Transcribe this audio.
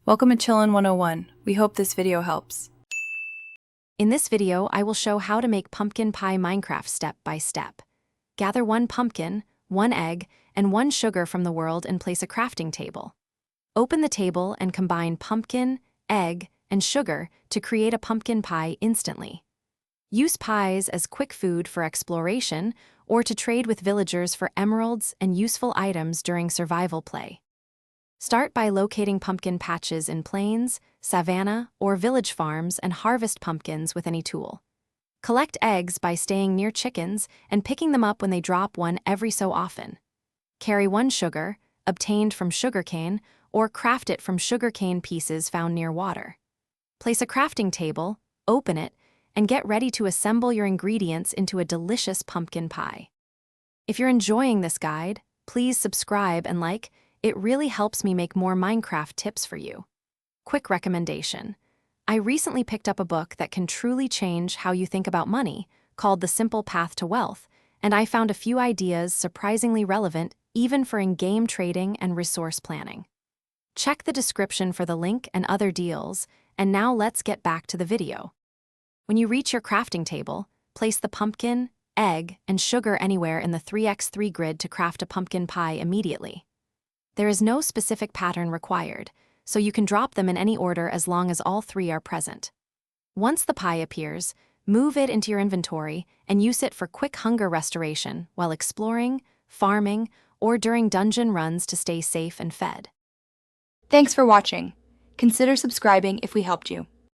Welcome to Chillin' 101. We hope this video helps. In this video, I will show how to make pumpkin pie Minecraft step by step. Gather 1 pumpkin, 1 egg, and 1 sugar from the world and place a crafting table. Open the table and combine pumpkin, egg, and sugar to create a pumpkin pie instantly. Use pies as quick food for exploration or to trade with villagers for emeralds and useful items during survival play. Start by locating pumpkin patches in plains, savanna, or village farms and harvest pumpkins with any tool. Collect eggs by staying near chickens and picking them up when they drop one every so often. Carry 1 sugar, obtained from sugarcane, or craft it from sugarcane pieces found near water. Place a crafting table, open it, and get ready to assemble your ingredients into a delicious pumpkin pie. If you're enjoying this guide, please subscribe and like. It really helps me make more Minecraft tips for you. Quick recommendation. I recently picked up a book that can truly change how you think about money, called The Simple Path to Wealth, and I found a few ideas surprisingly relevant even for in-game trading and resource planning. Check the description for the link and other deals, and now let's get back to the video. When you reach your crafting table, place the pumpkin, egg, and sugar anywhere in the 3x3 grid to craft a pumpkin pie immediately. There is no specific pattern required, so you can drop them in any order as long as all 3 are present. Once the pie appears, move it into your inventory and use it for quick hunger restoration while exploring, farming, or during dungeon runs to stay safe and fed. Thanks for watching. Consider subscribing if we helped you.